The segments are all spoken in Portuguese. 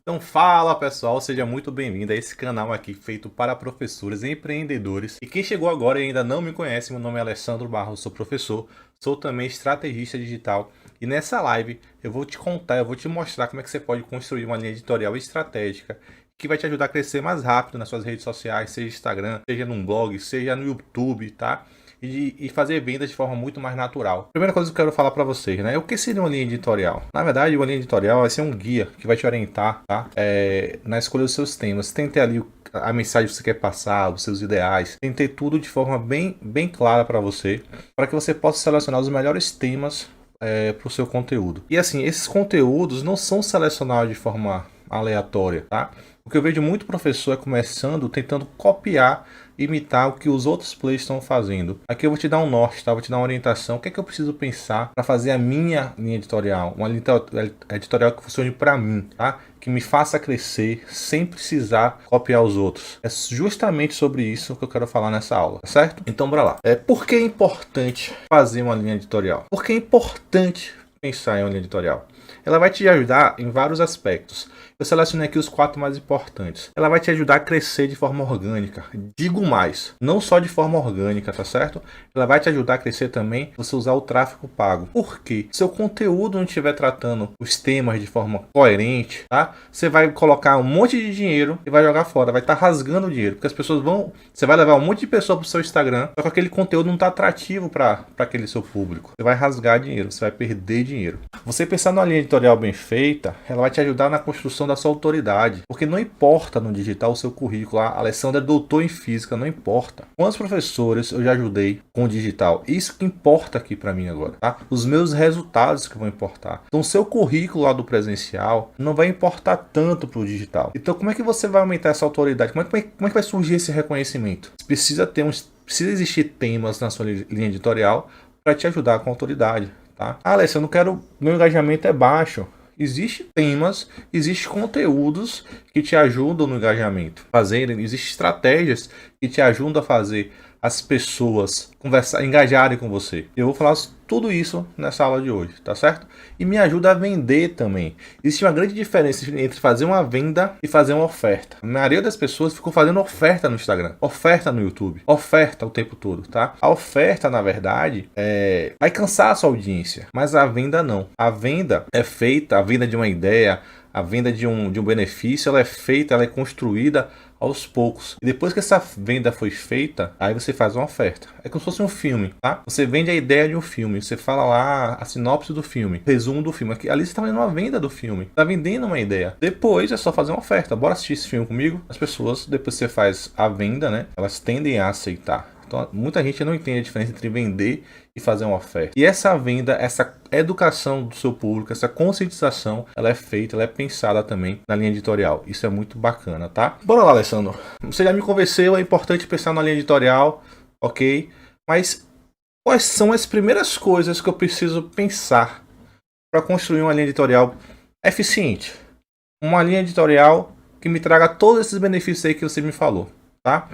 Então fala pessoal, seja muito bem-vindo a esse canal aqui feito para professores e empreendedores. E quem chegou agora e ainda não me conhece, meu nome é Alessandro Barros, sou professor, sou também estrategista digital. E nessa live eu vou te contar, eu vou te mostrar como é que você pode construir uma linha editorial estratégica que vai te ajudar a crescer mais rápido nas suas redes sociais, seja Instagram, seja num blog, seja no YouTube, tá? E fazer vendas de forma muito mais natural. Primeira coisa que eu quero falar para vocês, né? O que seria uma linha editorial? Na verdade, uma linha editorial vai ser um guia que vai te orientar, tá? Na escolha dos seus temas. Tem que ter ali a mensagem que você quer passar, os seus ideais. Tem que ter tudo de forma bem clara para você, para que você possa selecionar os melhores temas para o seu conteúdo. E assim, esses conteúdos não são selecionados de forma aleatória, tá? O que eu vejo muito professor é começando, tentando copiar, imitar o que os outros players estão fazendo. Aqui eu vou te dar um norte, tá? Vou te dar uma orientação. O que é que eu preciso pensar para fazer a minha linha editorial? Uma linha editorial que funcione para mim, tá? Que me faça crescer sem precisar copiar os outros. É justamente sobre isso que eu quero falar nessa aula, tá certo? Então bora lá. Por que é importante fazer uma linha editorial? Por que é importante pensar em uma linha editorial? Ela vai te ajudar em vários aspectos. Eu selecionei aqui os 4 mais importantes. Ela vai te ajudar a crescer de forma orgânica. Digo mais, não só de forma orgânica, tá certo? Ela vai te ajudar a crescer também se você usar o tráfego pago. Por quê? Se o conteúdo não estiver tratando os temas de forma coerente, tá? Você vai colocar um monte de dinheiro e vai jogar fora, vai estar rasgando o dinheiro, porque as pessoas vão, você vai levar um monte de pessoas para o seu Instagram, só que aquele conteúdo não está atrativo para aquele seu público. Você vai rasgar dinheiro, você vai perder dinheiro. Você pensar numa linha editorial bem feita, ela vai te ajudar na construção da sua autoridade, porque não importa no digital o seu currículo. A Alessandra é doutor em física, não importa quantos professores eu já ajudei com o digital. Isso que importa aqui para mim agora, tá? Os meus resultados que vão importar. Então o seu currículo lá do presencial não vai importar tanto para o digital. Então como é que você vai aumentar essa autoridade? Como é que vai surgir esse reconhecimento? Precisa existir temas na sua linha editorial para te ajudar com a autoridade, tá? Ah, Alessandra, eu não quero, meu engajamento é baixo. Existem temas, existem conteúdos que te ajudam no engajamento. Existem estratégias que te ajudam a fazer as pessoas engajarem com você. Eu vou falar tudo isso nessa aula de hoje, tá certo? E me ajuda a vender também. Existe uma grande diferença entre fazer uma venda e fazer uma oferta. A maioria das pessoas ficou fazendo oferta no Instagram, oferta no YouTube, oferta o tempo todo, tá? A oferta, na verdade, vai cansar a sua audiência, mas a venda não. A venda é feita, a venda de uma ideia, a venda de um benefício, ela é feita, ela é construída aos poucos. E depois que essa venda foi feita, aí você faz uma oferta. É como se fosse um filme, tá? Você vende a ideia de um filme, você fala lá a sinopse do filme, resumo do filme. Aqui, ali você está fazendo uma venda do filme, está vendendo uma ideia. Depois é só fazer uma oferta. Bora assistir esse filme comigo? As pessoas, depois que você faz a venda, né? Elas tendem a aceitar. Então, muita gente não entende a diferença entre vender e fazer uma oferta. E essa venda, essa educação do seu público, essa conscientização, ela é feita, ela é pensada também na linha editorial. Isso é muito bacana, tá? Bora lá, Alessandro. Você já me convenceu, é importante pensar na linha editorial, ok? Mas quais são as primeiras coisas que eu preciso pensar para construir uma linha editorial eficiente? Uma linha editorial que me traga todos esses benefícios aí que você me falou, tá?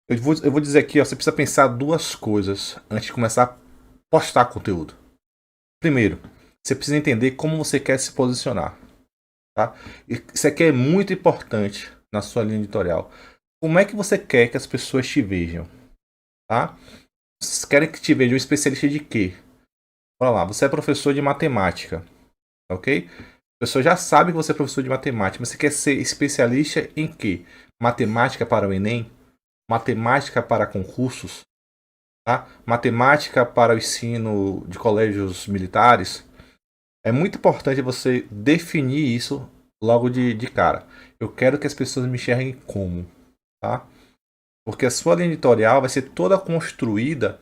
Eu vou dizer aqui, ó, você precisa pensar 2 coisas antes de começar a postar conteúdo. Primeiro, você precisa entender como você quer se posicionar, tá? Isso aqui é muito importante na sua linha editorial. Como é que você quer que as pessoas te vejam, tá? Vocês querem que te vejam um especialista de quê? Olha lá, você é professor de matemática, ok? A pessoa já sabe que você é professor de matemática, mas você quer ser especialista em quê? Matemática para o Enem? Matemática para concursos, tá? Matemática para o ensino de colégios militares. É muito importante você definir isso logo de cara. Eu quero que as pessoas me enxerguem como, tá? Porque a sua linha editorial vai ser toda construída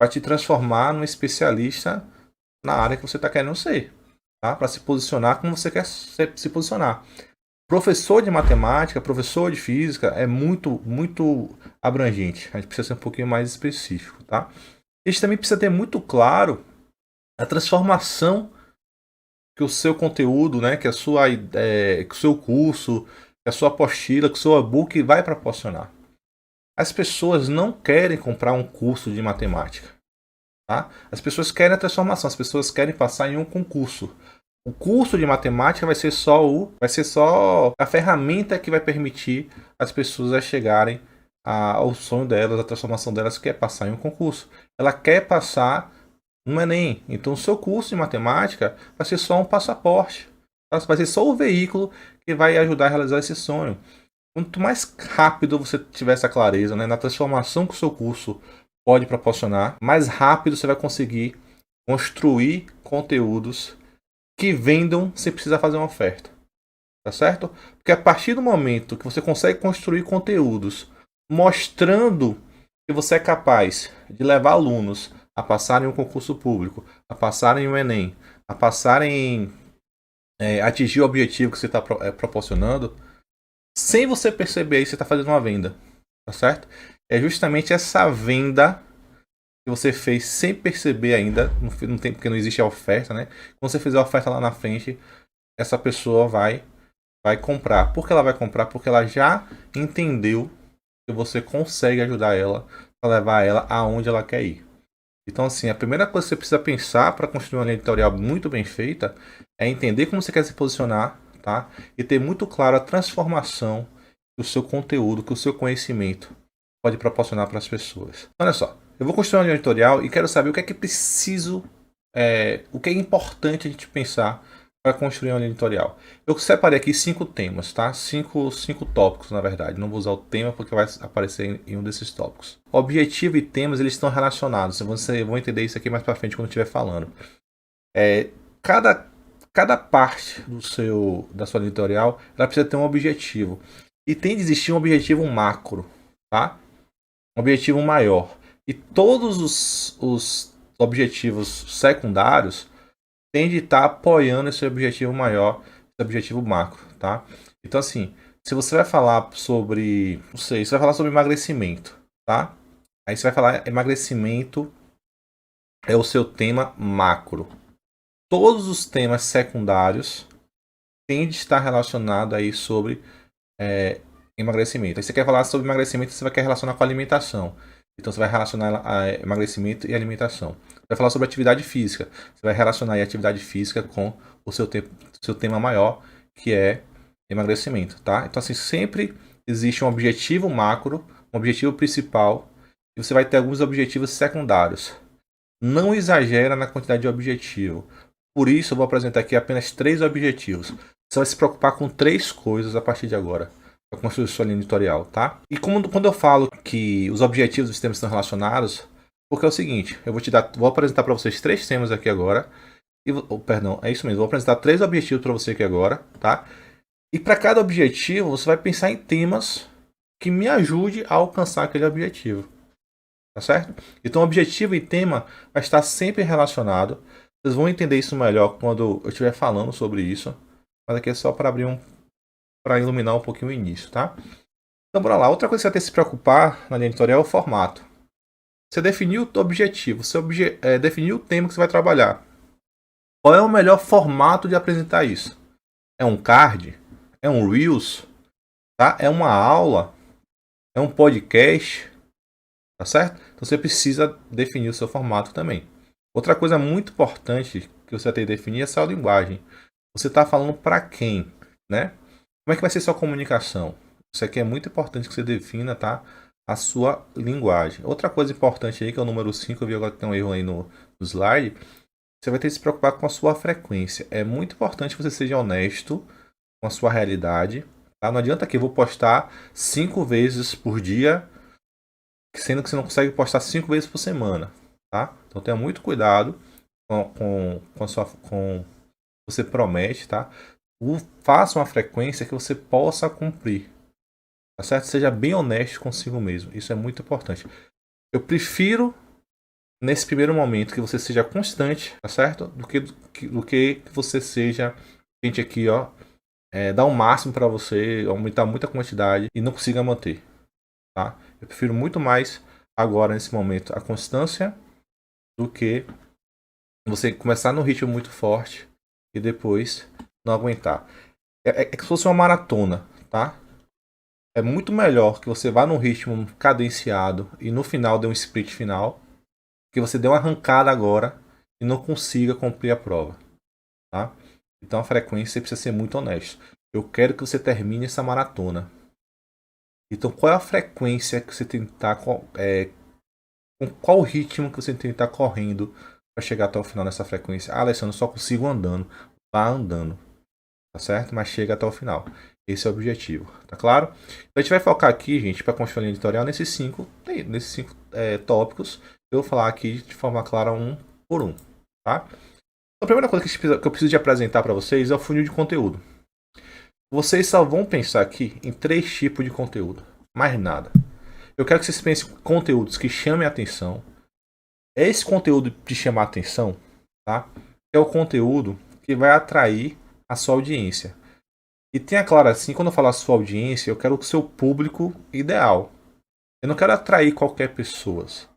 para te transformar num especialista na área que você está querendo ser, tá? Para se posicionar como você quer se posicionar. Professor de matemática, professor de física é muito abrangente. A gente precisa ser um pouquinho mais específico, tá? A gente também precisa ter muito claro a transformação que o seu conteúdo, né, que que o seu curso, que a sua apostila, que o seu e-book vai proporcionar. As pessoas não querem comprar um curso de matemática, tá? As pessoas querem a transformação, as pessoas querem passar em um concurso. O curso de matemática vai ser só a ferramenta que vai permitir as pessoas a chegarem ao sonho delas, a transformação delas, que é passar em um concurso. Ela quer passar no Enem. Então, o seu curso de matemática vai ser só um passaporte. Vai ser só o veículo que vai ajudar a realizar esse sonho. Quanto mais rápido você tiver essa clareza, né, na transformação que o seu curso pode proporcionar, mais rápido você vai conseguir construir conteúdos que vendam sem precisar fazer uma oferta. Tá certo? Porque a partir do momento que você consegue construir conteúdos mostrando que você é capaz de levar alunos a passarem um concurso público, a passarem o Enem, a passarem atingir o objetivo que você está proporcionando, sem você perceber isso, você está fazendo uma venda. Tá certo? É justamente essa venda que você fez sem perceber ainda, não tem, porque não existe a oferta, né? Quando você fizer a oferta lá na frente, essa pessoa vai comprar. Por que ela vai comprar? Porque ela já entendeu que você consegue ajudar ela a levar ela aonde ela quer ir. Então, assim, a primeira coisa que você precisa pensar para construir uma linha editorial muito bem feita é entender como você quer se posicionar, tá? E ter muito claro a transformação que o seu conteúdo, que o seu conhecimento pode proporcionar para as pessoas. Olha só, eu vou construir uma linha editorial e quero saber o que é que preciso, o que é importante a gente pensar para construir uma linha editorial. Eu separei aqui 5 temas, tá? 5 tópicos, na verdade. Não vou usar o tema porque vai aparecer em um desses tópicos. Objetivo e temas, eles estão relacionados. Você vai entender isso aqui mais para frente quando eu estiver falando. Cada parte da sua linha editorial, ela precisa ter um objetivo. E tem de existir um objetivo macro, tá? Um objetivo maior. E todos os objetivos secundários tem de estar apoiando esse objetivo maior, esse objetivo macro, tá? Então, assim, se você vai falar sobre, não sei, você vai falar sobre emagrecimento, tá? Aí você vai falar emagrecimento é o seu tema macro. Todos os temas secundários têm de estar relacionados aí sobre emagrecimento. Aí você quer falar sobre emagrecimento, você vai querer relacionar com alimentação. Então você vai relacionar emagrecimento e alimentação. Vai falar sobre atividade física. Você vai relacionar a atividade física com o seu tema maior, que é emagrecimento, tá? Então assim, sempre existe um objetivo macro, um objetivo principal, e você vai ter alguns objetivos secundários. Não exagera na quantidade de objetivo. Por isso eu vou apresentar aqui apenas 3 objetivos. Você vai se preocupar com 3 coisas a partir de agora para construir sua linha editorial, tá? E quando eu falo que os objetivos dos temas estão relacionados, porque é o seguinte, vou apresentar para vocês 3 temas aqui agora. Perdão, é isso mesmo, vou apresentar 3 objetivos para você aqui agora, tá? E para cada objetivo, você vai pensar em temas que me ajude a alcançar aquele objetivo. Tá certo? Então, objetivo e tema vai estar sempre relacionado. Vocês vão entender isso melhor quando eu estiver falando sobre isso. Mas aqui é só para para iluminar um pouquinho o início, tá? Então, bora lá. Outra coisa que você vai ter que se preocupar na linha editorial é o formato. Você definiu o objetivo, você definiu o tema que você vai trabalhar. Qual é o melhor formato de apresentar isso? É um card? É um Reels? Tá? É uma aula? É um podcast? Tá certo? Então você precisa definir o seu formato também. Outra coisa muito importante que você vai ter que definir é a sua linguagem. Você está falando para quem, né? Como é que vai ser sua comunicação? Isso aqui é muito importante que você defina, tá? A sua linguagem. Outra coisa importante aí, que é o número 5, eu vi agora que tem um erro aí no slide. Você vai ter que se preocupar com a sua frequência. É muito importante que você seja honesto com a sua realidade. Tá? Não adianta que eu vou postar 5 vezes por dia, sendo que você não consegue postar 5 vezes por semana. Tá? Então tenha muito cuidado com você promete, tá? Faça uma frequência que você possa cumprir. Tá certo? Seja bem honesto consigo mesmo. Isso é muito importante. Eu prefiro, nesse primeiro momento, que você seja constante, tá certo? Do que você seja, gente aqui, ó, dar o máximo para você, aumentar muita quantidade e não consiga manter. Tá? Eu prefiro muito mais agora, nesse momento, a constância do que você começar num ritmo muito forte e depois não aguentar. É que se fosse uma maratona, tá? É muito melhor que você vá num ritmo cadenciado e no final dê um sprint final, que você dê uma arrancada agora e não consiga cumprir a prova, tá? Então a frequência você precisa ser muito honesto. Eu quero que você termine essa maratona. Então qual é a frequência que você tem que estar com qual ritmo que você tem que estar correndo para chegar até o final dessa frequência? Ah, Alessandro, só consigo andando. Vá andando, tá certo? Mas chega até o final. Esse é o objetivo, tá claro? Então a gente vai focar aqui, gente, para construir a linha editorial nesses cinco tópicos. Eu vou falar aqui de forma clara um por um, tá? A primeira coisa que eu preciso de apresentar para vocês é o funil de conteúdo. Vocês só vão pensar aqui em 3 tipos de conteúdo, mais nada. Eu quero que vocês pensem em conteúdos que chamem a atenção. Esse conteúdo de chamar a atenção, tá? É o conteúdo que vai atrair a sua audiência. E tenha claro assim, quando eu falar sua audiência, eu quero o seu público ideal. Eu não quero atrair qualquer pessoa. Se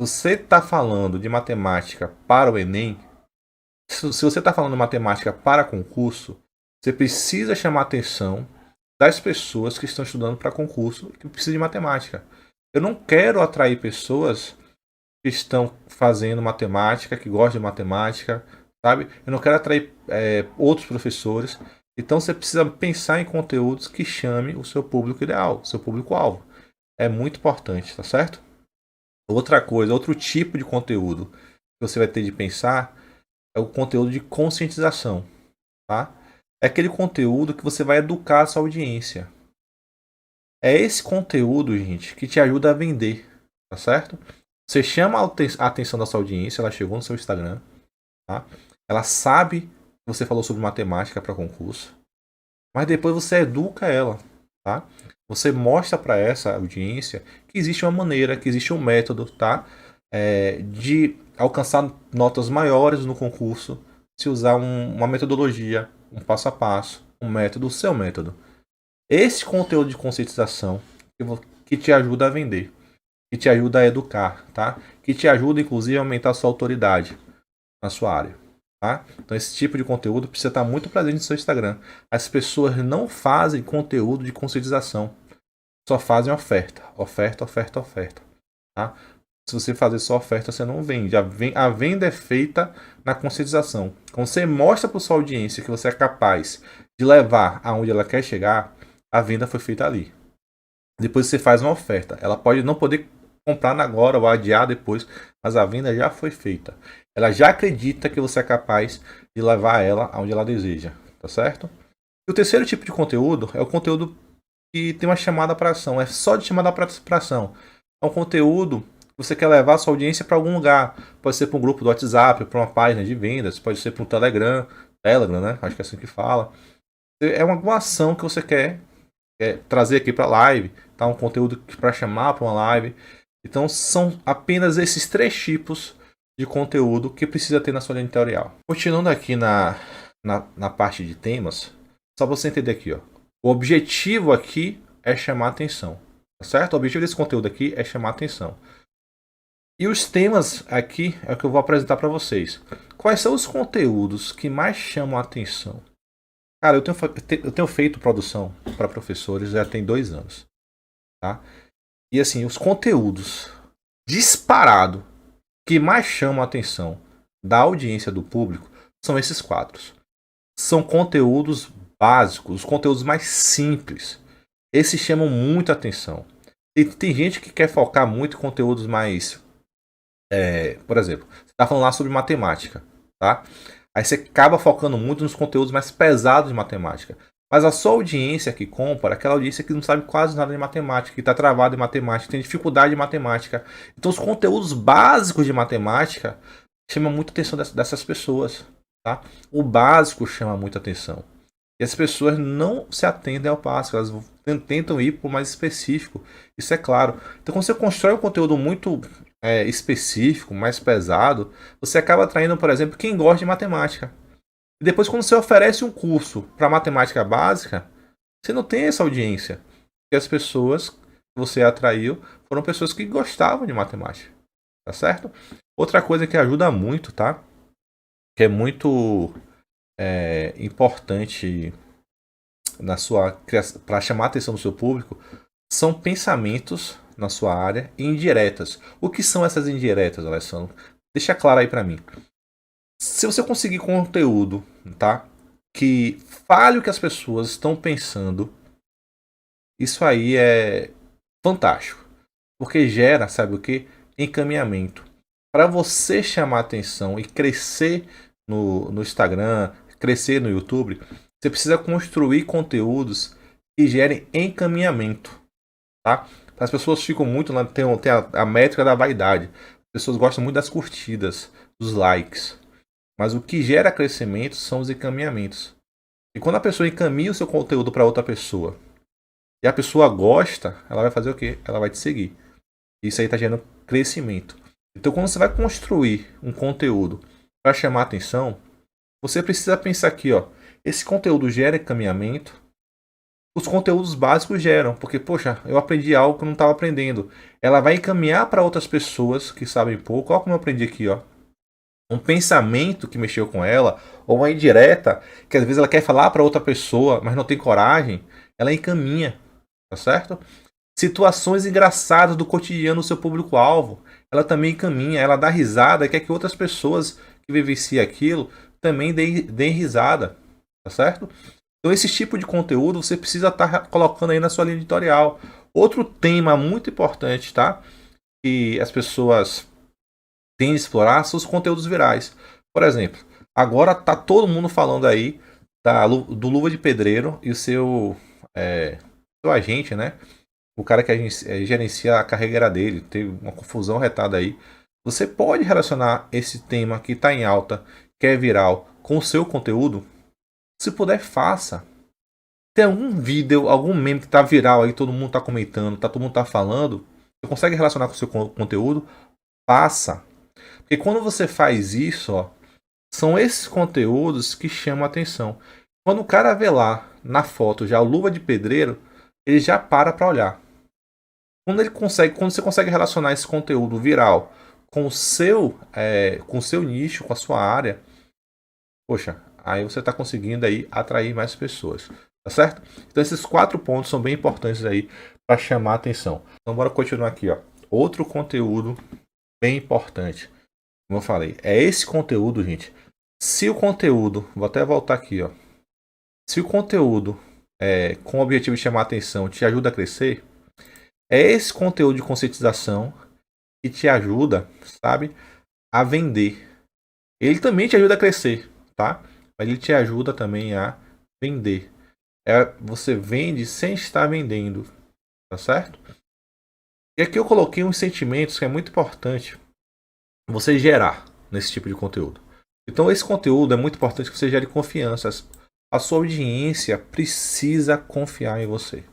você está falando de matemática para o Enem, se você está falando de matemática para concurso, você precisa chamar a atenção das pessoas que estão estudando para concurso e que precisam de matemática. Eu não quero atrair pessoas que estão fazendo matemática, que gostam de matemática, sabe? Eu não quero atrair outros professores. Então você precisa pensar em conteúdos que chamem o seu público ideal, o seu público-alvo. É muito importante, tá certo? Outra coisa, outro tipo de conteúdo que você vai ter de pensar é o conteúdo de conscientização, tá? É aquele conteúdo que você vai educar a sua audiência. É esse conteúdo, gente, que te ajuda a vender, tá certo? Você chama a atenção da sua audiência, ela chegou no seu Instagram, tá? Ela sabe que você falou sobre matemática para concurso, mas depois você educa ela, tá? Você mostra para essa audiência que existe uma maneira, que existe um método, tá? De alcançar notas maiores no concurso, se usar uma metodologia, um passo a passo, um método, o seu método. Esse conteúdo de conscientização que te ajuda a vender, que te ajuda a educar, tá? Que te ajuda, inclusive, a aumentar a sua autoridade na sua área, tá? Então, esse tipo de conteúdo precisa estar muito presente no seu Instagram. As pessoas não fazem conteúdo de conscientização, só fazem oferta, oferta, oferta, oferta, tá? Se você fazer só oferta, você não vende. A venda é feita na conscientização. Quando você mostra para sua audiência que você é capaz de levar aonde ela quer chegar, a venda foi feita ali. Depois você faz uma oferta. Ela pode não poder comprar agora ou adiar depois, mas a venda já foi feita. Ela já acredita que você é capaz de levar ela aonde ela deseja, tá certo? E o terceiro tipo de conteúdo é o conteúdo que tem uma chamada para ação. É só de chamada para ação. É um conteúdo você quer levar a sua audiência para algum lugar. Pode ser para um grupo do WhatsApp, para uma página de vendas, pode ser para um Telegram, né? Acho que é assim que fala. É uma ação que você quer trazer aqui para a live, tá? Um conteúdo para chamar para uma live. Então são apenas esses 3 tipos de conteúdo que precisa ter na sua linha editorial. Continuando aqui na parte de temas, só para você entender aqui, ó. O objetivo aqui é chamar atenção, tá certo? O objetivo desse conteúdo aqui é chamar atenção. E os temas aqui é o que eu vou apresentar para vocês. Quais são os conteúdos que mais chamam a atenção? Cara, eu tenho feito produção para professores já tem 2 anos, tá? E assim, os conteúdos disparado que mais chamam a atenção da audiência do público são esses quadros. São conteúdos básicos, os conteúdos mais simples. Esses chamam muita atenção. E tem gente que quer focar muito em conteúdos mais... por exemplo, você está falando lá sobre matemática, tá? Aí você acaba focando muito nos conteúdos mais pesados de matemática. Mas a sua audiência que compra é aquela audiência que não sabe quase nada de matemática, que está travada em matemática, tem dificuldade em matemática. Então os conteúdos básicos de matemática chamam muita atenção dessas pessoas, tá? O básico chama muita atenção. E as pessoas não se atendem ao básico, elas tentam ir para o mais específico. Isso é claro. Então quando você constrói um conteúdo muito específico, mais pesado, você acaba atraindo, por exemplo, quem gosta de matemática. E depois, quando você oferece um curso para matemática básica, você não tem essa audiência. Porque as pessoas que você atraiu foram pessoas que gostavam de matemática. Tá certo? Outra coisa que ajuda muito, tá? Que é muito importante na sua para chamar a atenção do seu público, são pensamentos na sua área indiretas. O que são essas indiretas, Alessandro? Deixa claro aí para mim. Se você conseguir conteúdo, tá? que fale o que as pessoas estão pensando, isso aí é fantástico. Porque gera, sabe o que? Encaminhamento. Para você chamar atenção e crescer no Instagram, crescer no YouTube, você precisa construir conteúdos que gerem encaminhamento, tá? As pessoas ficam muito lá, tem a métrica da vaidade. As pessoas gostam muito das curtidas, dos likes. Mas o que gera crescimento são os encaminhamentos. E quando a pessoa encaminha o seu conteúdo para outra pessoa e a pessoa gosta, ela vai fazer o quê? Ela vai te seguir. Isso aí está gerando crescimento. Então, quando você vai construir um conteúdo para chamar atenção, você precisa pensar aqui, ó. Esse conteúdo gera encaminhamento. Os conteúdos básicos geram, porque, poxa, eu aprendi algo que eu não estava aprendendo. Ela vai encaminhar para outras pessoas que sabem pouco. Olha como eu aprendi aqui, ó. Um pensamento que mexeu com ela, ou uma indireta, que às vezes ela quer falar para outra pessoa, mas não tem coragem, ela encaminha, tá certo? Situações engraçadas do cotidiano do seu público-alvo, ela também encaminha, ela dá risada, quer que outras pessoas que vivenciam aquilo também deem risada, tá certo? Então esse tipo de conteúdo você precisa estar colocando aí na sua linha editorial. Outro tema muito importante, tá? Que as pessoas têm de explorar são os conteúdos virais. Por exemplo, agora tá todo mundo falando aí do Luva de Pedreiro e o seu agente, né? O cara que gerencia a carreira dele, teve uma confusão retada aí. Você pode relacionar esse tema que está em alta, que é viral, com o seu conteúdo? Se puder, faça. Tem algum vídeo, algum meme que está viral aí, todo mundo está comentando, todo mundo está falando, você consegue relacionar com o seu conteúdo? Faça. Porque quando você faz isso, ó, são esses conteúdos que chamam a atenção. Quando o cara vê lá na foto já o Luva de Pedreiro, ele já para olhar. Quando você consegue relacionar esse conteúdo viral com o seu nicho, com a sua área, poxa, aí você está conseguindo aí atrair mais pessoas, tá certo? Então esses 4 pontos são bem importantes aí para chamar a atenção. Então bora continuar aqui, ó. Outro conteúdo bem importante, como eu falei, é esse conteúdo, gente. Se o conteúdo, vou até voltar aqui, ó. Se o conteúdo com o objetivo de chamar a atenção te ajuda a crescer, é esse conteúdo de conscientização que te ajuda, sabe, a vender. Ele também te ajuda a crescer, tá? Mas ele te ajuda também a vender. Você vende sem estar vendendo, tá certo? E aqui eu coloquei uns sentimentos que é muito importante você gerar nesse tipo de conteúdo. Então esse conteúdo é muito importante que você gere confiança. A sua audiência precisa confiar em você,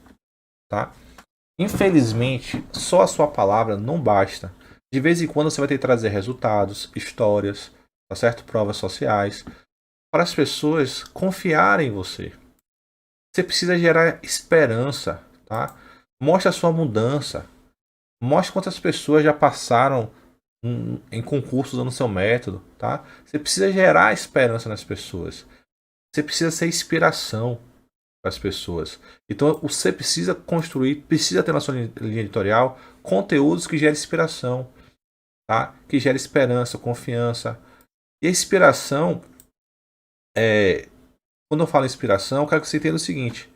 tá? Infelizmente, só a sua palavra não basta. De vez em quando você vai ter que trazer resultados, histórias, tá certo? Provas sociais, para as pessoas confiarem em você. Você precisa gerar esperança, tá? Mostre a sua mudança. Mostre quantas pessoas já passaram em concursos usando seu método, tá? Você precisa gerar esperança nas pessoas. Você precisa ser inspiração para as pessoas. Então você precisa construir, precisa ter na sua linha editorial conteúdos que gerem inspiração, tá? Que gerem esperança, confiança. E a inspiração quando eu falo inspiração, eu quero que você entenda o seguinte: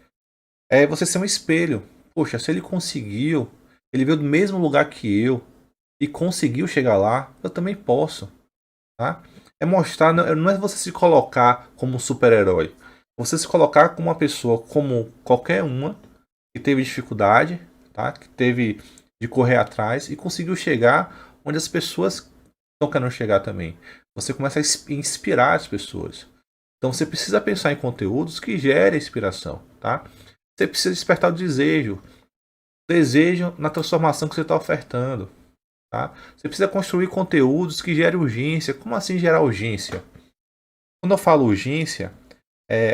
é você ser um espelho. Poxa, se ele conseguiu, ele veio do mesmo lugar que eu e conseguiu chegar lá, eu também posso, tá? É mostrar, não é você se colocar como um super-herói. Você se colocar como uma pessoa como qualquer uma que teve dificuldade, tá? Que teve de correr atrás e conseguiu chegar onde as pessoas estão querendo chegar também. Você começa a inspirar as pessoas. Então você precisa pensar em conteúdos que gerem inspiração, tá? Você precisa despertar o desejo na transformação que você está ofertando, tá? Você precisa construir conteúdos que gerem urgência. Como assim gerar urgência? Quando eu falo urgência,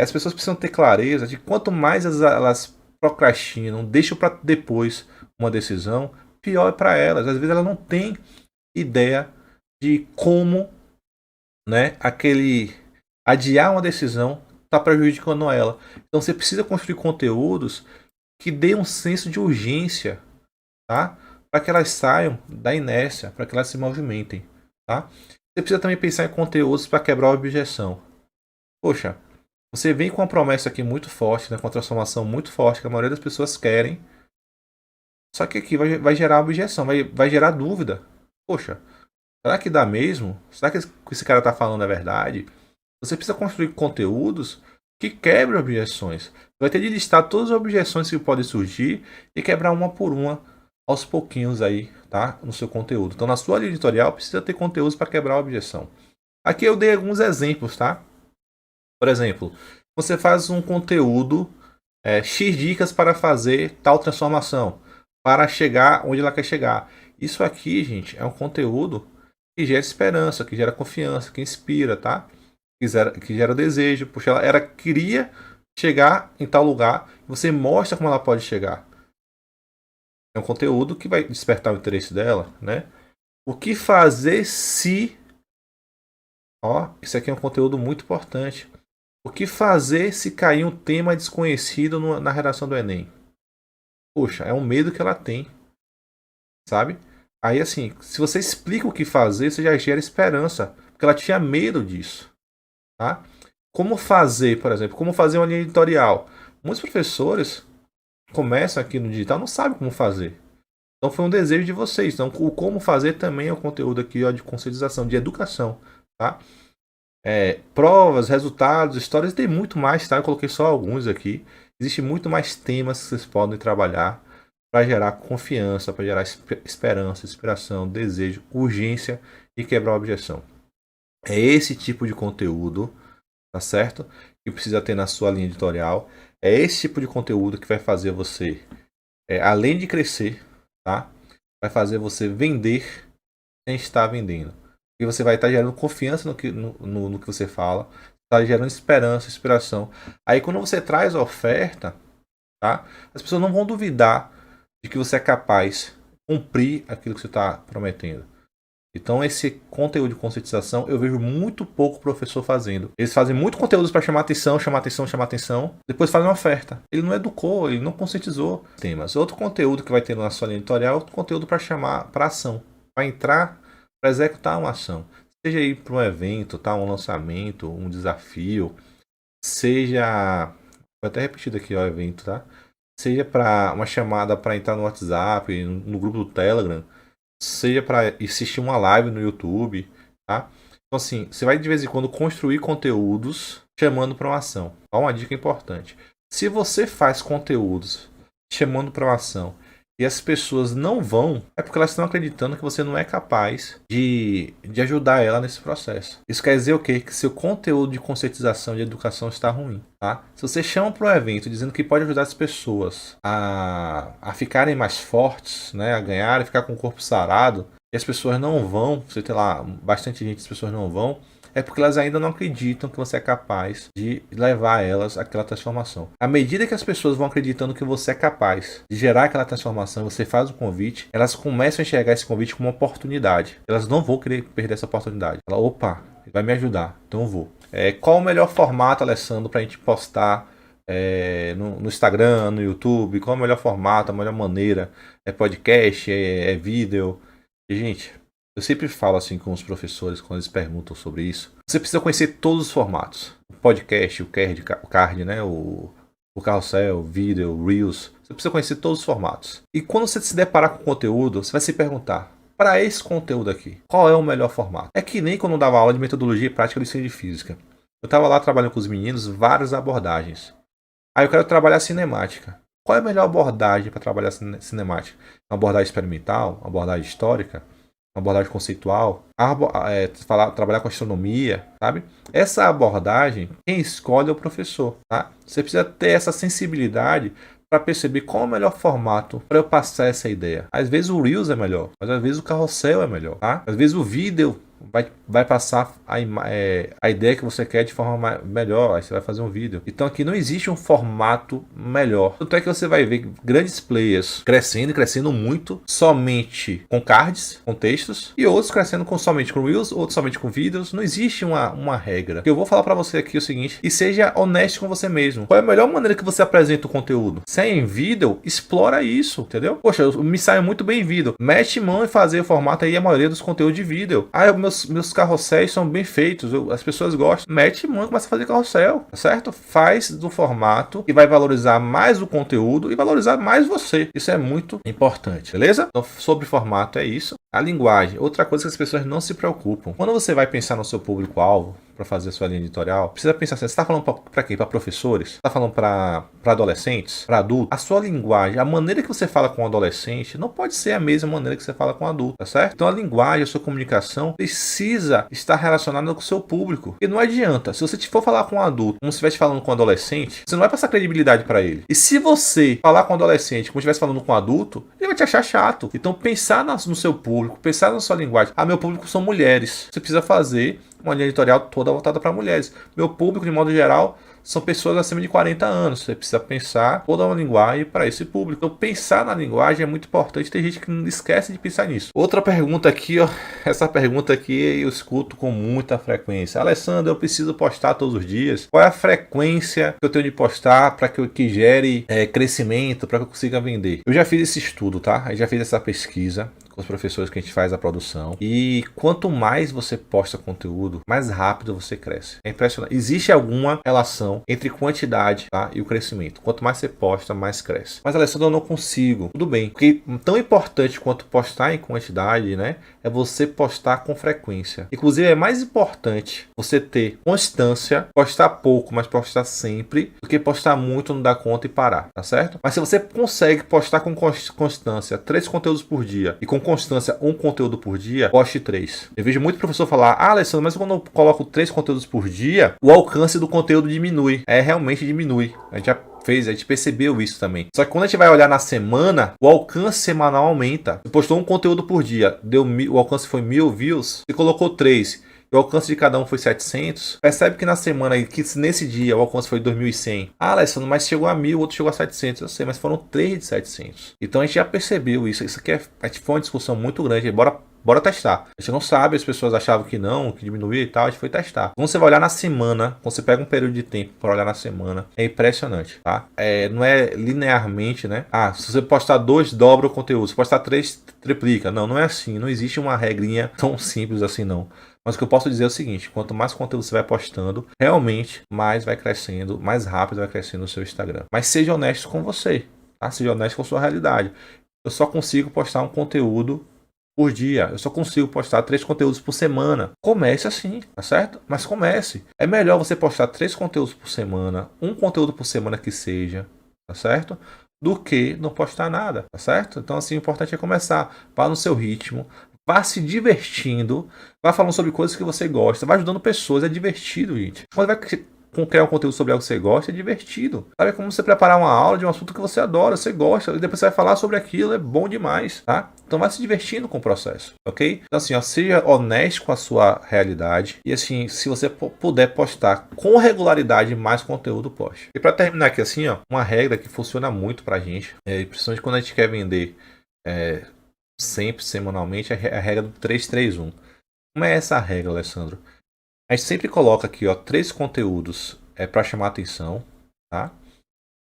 as pessoas precisam ter clareza de quanto mais elas procrastinam, deixam para depois uma decisão, pior é para elas. Às vezes ela não tem ideia de como, né, adiar uma decisão está prejudicando ela. Então você precisa construir conteúdos que dêem um senso de urgência, tá? Para que elas saiam da inércia, para que elas se movimentem, tá? Você precisa também pensar em conteúdos para quebrar a objeção. Poxa, Você vem com uma promessa aqui muito forte, né, com uma transformação muito forte, que a maioria das pessoas querem. Só que aqui vai gerar objeção, vai gerar dúvida. Poxa, será que dá mesmo? Será que esse cara está falando a verdade? Você precisa construir conteúdos que quebrem objeções. Você vai ter de listar todas as objeções que podem surgir e quebrar uma por uma aos pouquinhos aí, tá? No seu conteúdo. Então, na sua linha editorial, precisa ter conteúdos para quebrar a objeção. Aqui eu dei alguns exemplos, tá? Por exemplo, você faz um conteúdo X dicas para fazer tal transformação, para chegar onde ela quer chegar. Isso aqui, gente, é um conteúdo que gera esperança, que gera confiança, que inspira, tá? Que gera desejo. Puxa, ela queria chegar em tal lugar, você mostra como ela pode chegar. É um conteúdo que vai despertar o interesse dela, né? O que fazer se... Ó, isso aqui é um conteúdo muito importante. O que fazer se cair um tema desconhecido na redação do Enem? Poxa, é um medo que ela tem, sabe? Aí, assim, se você explica o que fazer, você já gera esperança, porque ela tinha medo disso, tá? Como fazer, por exemplo, como fazer uma linha editorial? Muitos professores começam aqui no digital, não sabem como fazer. Então foi um desejo de vocês. Então o como fazer também é um conteúdo aqui, ó, de conscientização, de educação, tá? Provas, resultados, histórias, tem muito mais, tá? Eu coloquei só alguns aqui. Existe muito mais temas que vocês podem trabalhar para gerar confiança, para gerar esperança, inspiração, desejo, urgência e quebrar a objeção. É esse tipo de conteúdo, tá certo? Que precisa ter na sua linha editorial. É esse tipo de conteúdo que vai fazer você, além de crescer, tá? Vai fazer você vender sem estar vendendo. E você vai estar gerando confiança no que você fala, está gerando esperança, inspiração. Aí quando você traz a oferta, tá? As pessoas não vão duvidar de que você é capaz de cumprir aquilo que você está prometendo. Então esse conteúdo de conscientização eu vejo muito pouco professor fazendo. Eles fazem muito conteúdo para chamar atenção, chamar atenção, chamar atenção. Depois fazem uma oferta. Ele não educou, ele não conscientizou temas. Outro conteúdo que vai ter na sua linha editorial é outro conteúdo para chamar para ação, para entrar, para executar uma ação. Seja ir para um evento, tá? Um lançamento, um desafio. Seja... Vou até repetir aqui o evento, tá? Seja para uma chamada para entrar no WhatsApp, no grupo do Telegram. Seja para assistir uma live no YouTube, tá? Então assim, você vai de vez em quando construir conteúdos chamando para uma ação. Ó, uma dica importante. Se você faz conteúdos chamando para uma ação e as pessoas não vão, é porque elas estão acreditando que você não é capaz de ajudar ela nesse processo. Isso quer dizer o quê? Que seu conteúdo de conscientização, de educação está ruim, tá? Se você chama para um evento dizendo que pode ajudar as pessoas a ficarem mais fortes, né, a ganhar, a ficar com o corpo sarado, e as pessoas não vão, você tem lá bastante gente, as pessoas não vão, é porque elas ainda não acreditam que você é capaz de levar elas àquela transformação. À medida que as pessoas vão acreditando que você é capaz de gerar aquela transformação, você faz o convite, elas começam a enxergar esse convite como uma oportunidade. Elas não vão querer perder essa oportunidade. Ela, opa, ele vai me ajudar, então eu vou. Qual o melhor formato, Alessandro, para a gente postar no Instagram, no YouTube? Qual é o melhor formato, a melhor maneira? É podcast, é vídeo? E, gente, eu sempre falo assim com os professores quando eles perguntam sobre isso. Você precisa conhecer todos os formatos. O podcast, o card, né? O carrossel, o vídeo, o Reels. Você precisa conhecer todos os formatos. E quando você se deparar com o conteúdo, você vai se perguntar: para esse conteúdo aqui, qual é o melhor formato? É que nem quando eu dava aula de metodologia e prática do ensino de física. Eu estava lá trabalhando com os meninos, várias abordagens. Aí eu quero trabalhar cinemática. Qual é a melhor abordagem para trabalhar cinemática? Uma abordagem experimental? Uma abordagem histórica? Uma abordagem conceitual? Trabalhar com astronomia, sabe? Essa abordagem, quem escolhe é o professor, tá? Você precisa ter essa sensibilidade para perceber qual é o melhor formato para eu passar essa ideia. Às vezes o Reels é melhor, mas às vezes o carrossel é melhor, tá? Às vezes o vídeo vai passar a ideia que você quer de forma melhor, aí você vai fazer um vídeo. Então aqui não existe um formato melhor. Tanto é que você vai ver grandes players crescendo e crescendo muito somente com cards, com textos, e outros crescendo somente com Reels, outros somente com vídeos. Não existe uma regra. Eu vou falar para você aqui o seguinte: e seja honesto com você mesmo. Qual é a melhor maneira que você apresenta o conteúdo? Se é em vídeo, explora isso, entendeu? Poxa, eu me saio muito bem em vídeo. Mete mão em fazer o formato aí, a maioria dos conteúdos de vídeo. meus carrosséis são bem feitos, as pessoas gostam. Mete mão e começa a fazer carrossel, tá certo? Faz do formato que vai valorizar mais o conteúdo e valorizar mais você. Isso é muito importante, beleza? Então, sobre formato é isso. A linguagem, outra coisa que as pessoas não se preocupam. Quando você vai pensar no seu público-alvo para fazer a sua linha editorial, precisa pensar assim, você está falando para quem? Para professores? Está falando para adolescentes? Para adultos? A sua linguagem, a maneira que você fala com um adolescente não pode ser a mesma maneira que você fala com um adulto, tá certo? Então a linguagem, a sua comunicação precisa estar relacionada com o seu público. E não adianta, se você for falar com um adulto, como se estivesse falando com um adolescente, você não vai passar credibilidade para ele. E se você falar com um adolescente como se estivesse falando com um adulto, ele vai te achar chato. Então pensar no seu público, pensar na sua linguagem. Meu público são mulheres. Você precisa fazer uma linha editorial toda voltada para mulheres. Meu público, de modo geral, são pessoas acima de 40 anos. Você precisa pensar toda uma linguagem para esse público. Então, pensar na linguagem é muito importante. Tem gente que não esquece de pensar nisso. Outra pergunta aqui, ó. Essa pergunta aqui eu escuto com muita frequência. Alessandro, eu preciso postar todos os dias. Qual é a frequência que eu tenho de postar para que gere crescimento, para que eu consiga vender? Eu já fiz esse estudo, tá? Eu já fiz essa pesquisa com os professores que a gente faz a produção. E quanto mais você posta conteúdo, mais rápido você cresce. É impressionante. Existe alguma relação entre quantidade, tá, e o crescimento. Quanto mais você posta, mais cresce. Mas, Alessandro, eu não consigo. Tudo bem, porque tão importante quanto postar em quantidade, né, é você postar com frequência. Inclusive, é mais importante você ter constância, postar pouco, mas postar sempre, do que postar muito, não dar conta e parar, tá certo? Mas se você consegue postar com constância 3 conteúdos por dia e com constância 1 conteúdo por dia, poste 3. Eu vejo muito professor falar, Alessandro, mas quando eu coloco 3 conteúdos por dia, o alcance do conteúdo diminui. Realmente diminui. A gente percebeu isso também. Só que quando a gente vai olhar na semana, o alcance semanal aumenta. Você postou um conteúdo por dia, o alcance foi 1000 views, você colocou 3. O alcance de cada um foi 700. Percebe que na semana, que nesse dia o alcance foi 2.100. Alessandro, mas chegou a 1000, o outro chegou a 700. Eu sei, mas foram 3 de 700. Então a gente já percebeu isso. Isso aqui foi uma discussão muito grande. Bora testar. A gente não sabe, as pessoas achavam que não, que diminuía e tal. A gente foi testar. Quando você vai olhar na semana, quando você pega um período de tempo para olhar na semana, é impressionante, tá? Não é linearmente, né? Se você postar 2, dobra o conteúdo. Se postar 3, triplica. Não é assim. Não existe uma regrinha tão simples assim, não. Mas o que eu posso dizer é o seguinte, quanto mais conteúdo você vai postando, realmente mais vai crescendo, mais rápido vai crescendo o seu Instagram. Mas seja honesto com você, tá? Seja honesto com a sua realidade. Eu só consigo postar um conteúdo por dia. Eu só consigo postar 3 conteúdos por semana. Comece assim, tá certo? Mas comece. É melhor você postar 3 conteúdos por semana, 1 conteúdo por semana que seja, tá certo? Do que não postar nada, tá certo? Então, assim, o importante é começar. Vá no seu ritmo. Vá se divertindo, vá falando sobre coisas que você gosta, vá ajudando pessoas, é divertido, gente. Quando vai criar um conteúdo sobre algo que você gosta, é divertido. Sabe, é como você preparar uma aula de um assunto que você adora, você gosta, e depois você vai falar sobre aquilo, é bom demais, tá? Então vai se divertindo com o processo, ok? Então assim, seja honesto com a sua realidade e assim, se você puder postar com regularidade mais conteúdo, poste. E para terminar aqui assim, uma regra que funciona muito pra gente, principalmente quando a gente quer vender sempre, semanalmente, é a regra do 3-3-1. Como é essa regra, Alessandro? A gente sempre coloca aqui, 3 conteúdos para chamar atenção, tá?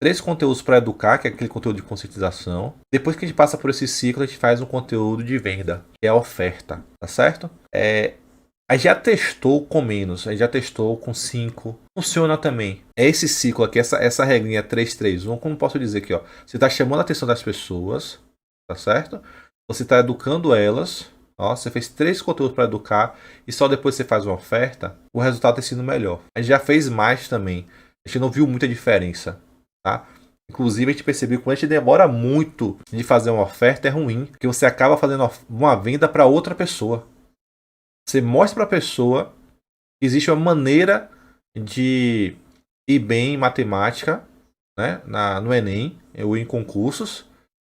3 conteúdos para educar, que é aquele conteúdo de conscientização. Depois que a gente passa por esse ciclo, a gente faz um conteúdo de venda, que é a oferta, tá certo? A gente já testou com menos, a gente já testou com 5. Funciona também. É esse ciclo aqui, essa regrinha 3-3-1, como posso dizer aqui, você está chamando a atenção das pessoas, tá certo? Você está educando elas, você fez 3 conteúdos para educar e só depois você faz uma oferta, o resultado tem sido melhor. A gente já fez mais também, a gente não viu muita diferença, tá? Inclusive a gente percebeu que quando a gente demora muito de fazer uma oferta é ruim, porque você acaba fazendo uma venda para outra pessoa. Você mostra para a pessoa que existe uma maneira de ir bem em matemática, né, no Enem ou em concursos,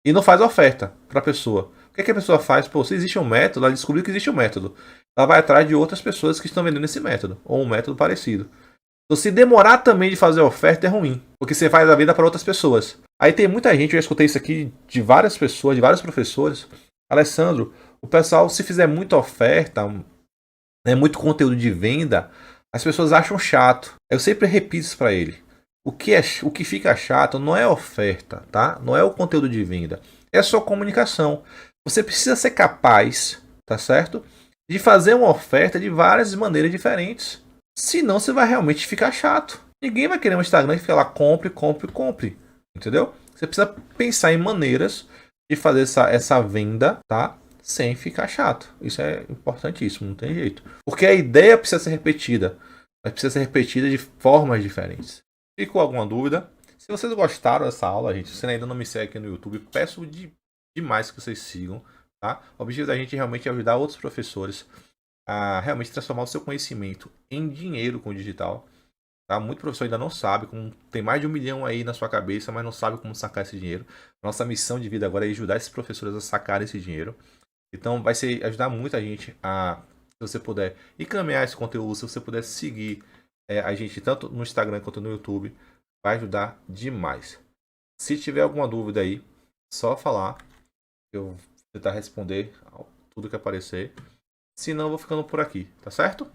e não faz oferta para a pessoa. O que a pessoa faz? Se existe um método, ela descobriu que existe um método. Ela vai atrás de outras pessoas que estão vendendo esse método, ou um método parecido. Então, se demorar também de fazer a oferta é ruim, porque você faz a venda para outras pessoas. Aí tem muita gente, eu já escutei isso aqui de várias pessoas, de vários professores. Alessandro, o pessoal, se fizer muita oferta, muito conteúdo de venda, as pessoas acham chato. Eu sempre repito isso para ele. O que fica chato não é a oferta, tá? Não é o conteúdo de venda. É a sua comunicação. Você precisa ser capaz, tá certo? de fazer uma oferta de várias maneiras diferentes. Senão você vai realmente ficar chato. Ninguém vai querer um Instagram que fica lá, compre, compre, compre. Entendeu? Você precisa pensar em maneiras de fazer essa venda, tá? Sem ficar chato. Isso é importantíssimo, não tem jeito. Porque a ideia precisa ser repetida. Mas precisa ser repetida de formas diferentes. Ficou alguma dúvida? Se vocês gostaram dessa aula, gente, se você ainda não me segue aqui no YouTube, peço demais que vocês sigam, tá? O objetivo da gente realmente é ajudar outros professores a realmente transformar o seu conhecimento em dinheiro com o digital. Tá? Muito professor ainda não sabe, tem mais de 1 milhão aí na sua cabeça, mas não sabe como sacar esse dinheiro. Nossa missão de vida agora é ajudar esses professores a sacar esse dinheiro. Então vai ajudar muita gente a, se você puder encaminhar esse conteúdo, se você puder seguir a gente tanto no Instagram quanto no YouTube, vai ajudar demais. Se tiver alguma dúvida aí, só falar. Eu vou tentar responder tudo que aparecer. Se não, eu vou ficando por aqui, tá certo?